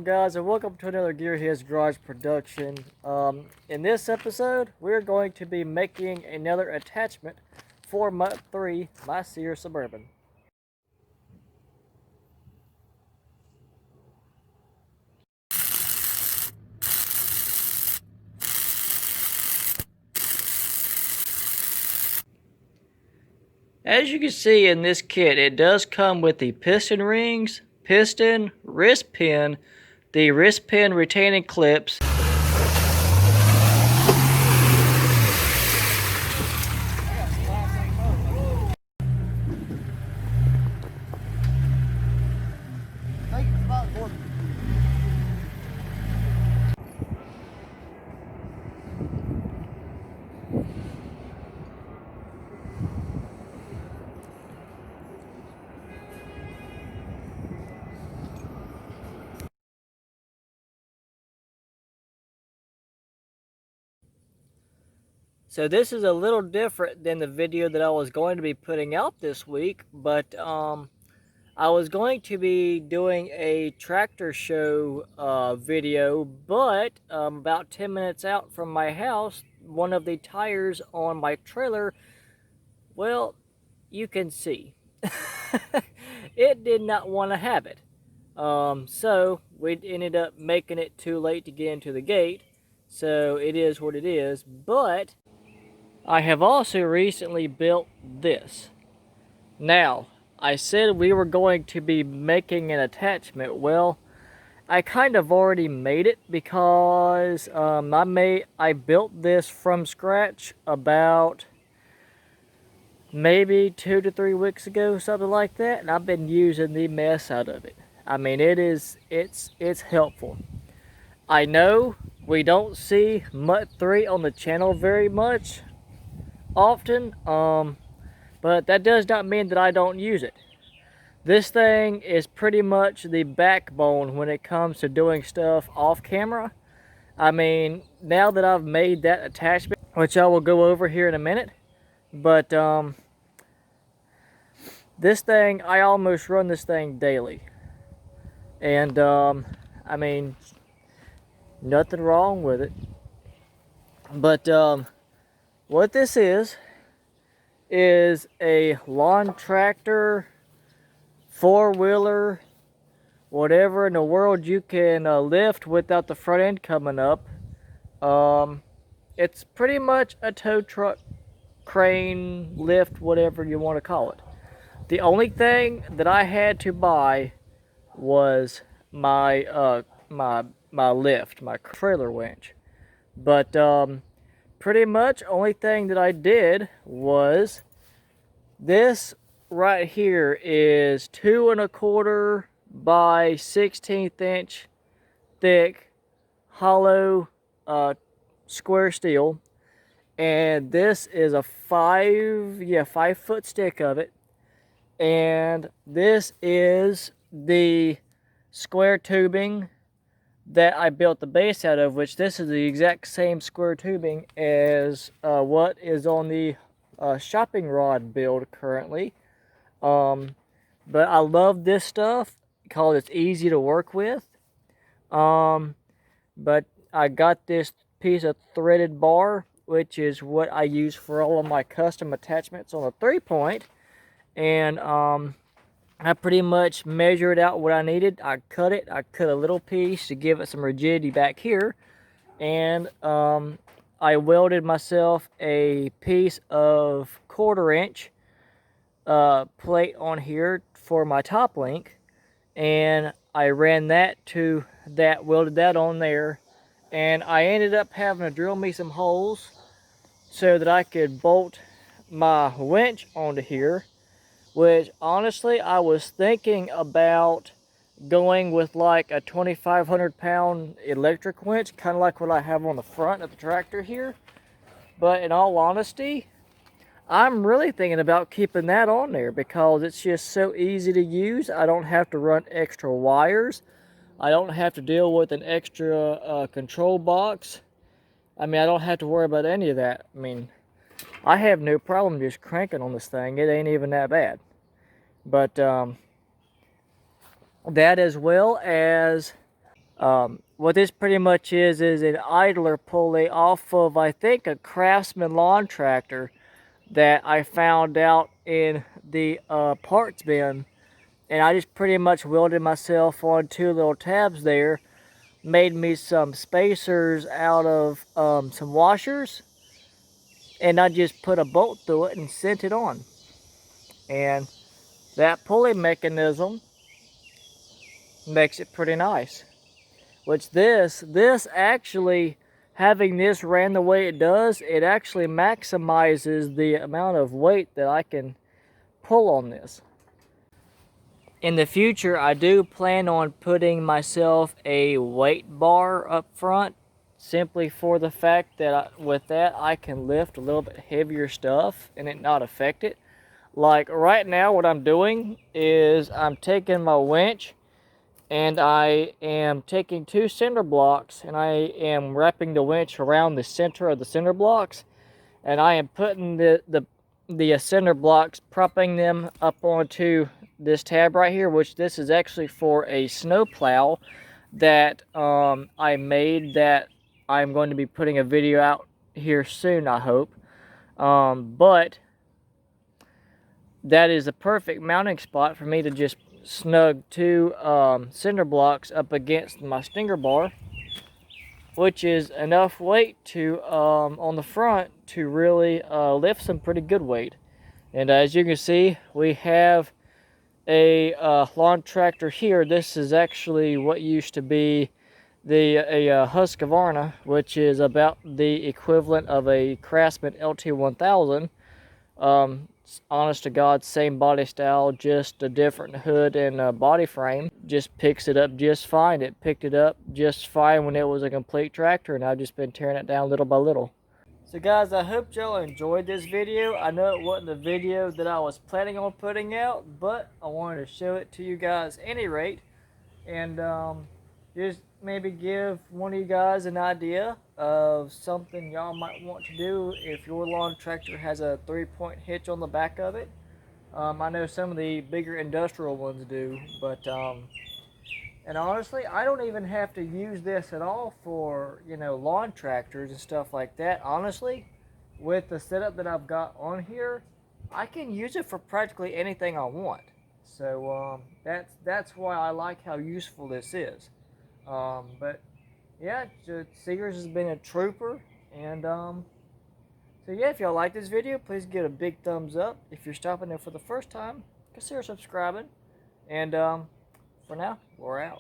on, guys, and welcome to another Gearheads Garage production. In this episode, we're going to be making another attachment for month 3, my Sears Suburban. As you can see in this kit, it does come with the piston rings, piston, wrist pin, the wrist pin retaining clips, So this is a little different than the video that I was going to be putting out this week, but I was going to be doing a tractor show video, but about 10 minutes out from my house, one of the tires on my trailer, well, you can see, it did not want to have it. So we ended up making it too late to get into the gate, so it is what it is, but I have also recently built this. Now, I said we were going to be making an attachment. Well, I kind of already made it because I built this from scratch about maybe 2 to 3 weeks ago, something like that, and I've been using the mess out of it. I mean, it's helpful. I know we don't see MUT 3 on the channel very much often, but that does not mean that I don't use it. This thing is pretty much the backbone when it comes to doing stuff off camera. I mean, now that I've made that attachment, which I will go over here in a minute, but this thing, I almost run this thing daily. And I mean, nothing wrong with it. But what this is a lawn tractor, four-wheeler, whatever in the world you can lift without the front end coming up. It's pretty much a tow truck, crane, lift, whatever you want to call it. The only thing that I had to buy was my my lift, my trailer winch. But pretty much only thing that I did was this right here is 2 1/4 by 1/16 inch thick hollow square steel, and this is a 5 foot stick of it, and this is the square tubing that I built the base out of, which this is the exact same square tubing as what is on the shopping rod build currently. But I love this stuff because it's easy to work with. But I got this piece of threaded bar, which is what I use for all of my custom attachments on a 3-point. And I pretty much measured out what I needed. I cut it. I cut a little piece to give it some rigidity back here. And I welded myself a piece of 1/4 inch plate on here for my top link. And I ran that to that, welded that on there. And I ended up having to drill me some holes so that I could bolt my winch onto here. Which, honestly, I was thinking about going with like a 2,500 pound electric winch, kind of like what I have on the front of the tractor here. But in all honesty, I'm really thinking about keeping that on there because it's just so easy to use. I don't have to run extra wires. I don't have to deal with an extra control box. I mean, I don't have to worry about any of that. I mean, I have no problem just cranking on this thing. It ain't even that bad. But that, as well as What this pretty much is an idler pulley off of, I think, a Craftsman lawn tractor that I found out in the parts bin. And I just pretty much welded myself on two little tabs there, made me some spacers out of some washers, and I just put a bolt through it and sent it on. And that pulley mechanism makes it pretty nice. Which this actually, having this ran the way it does, it actually maximizes the amount of weight that I can pull on this. In the future, I do plan on putting myself a weight bar up front, simply for the fact that with that I can lift a little bit heavier stuff and it not affect it. Like right now, what I'm doing is I'm taking my winch and I am taking two cinder blocks and I am wrapping the winch around the center of the cinder blocks, and I am putting the cinder blocks, propping them up onto this tab right here, which this is actually for a snow plow that I made, that I'm going to be putting a video out here soon, I hope. But that is a perfect mounting spot for me to just snug two cinder blocks up against my stinger bar, which is enough weight to on the front to really lift some pretty good weight. And as you can see, we have a lawn tractor here. This is actually what used to be a Husqvarna, which is about the equivalent of a Craftsman LT1000. Honest to God, same body style, just a different hood and body frame. Just picks it up just fine. It picked it up just fine when it was a complete tractor, and I've just been tearing it down little by little. So guys, I hope y'all enjoyed this video. I know it wasn't the video that I was planning on putting out, but I wanted to show it to you guys at any rate. And just maybe give one of you guys an idea of something y'all might want to do if your lawn tractor has a 3-point hitch on the back of it. I know some of the bigger industrial ones do, but and honestly, I don't even have to use this at all for, you know, lawn tractors and stuff like that. Honestly, with the setup that I've got on here, I can use it for practically anything I want. So that's why I like how useful this is. But yeah, Sears has been a trooper, and so yeah, if y'all like this video, please give it a big thumbs up. If you're stopping there for the first time, consider subscribing, and for now, we're out.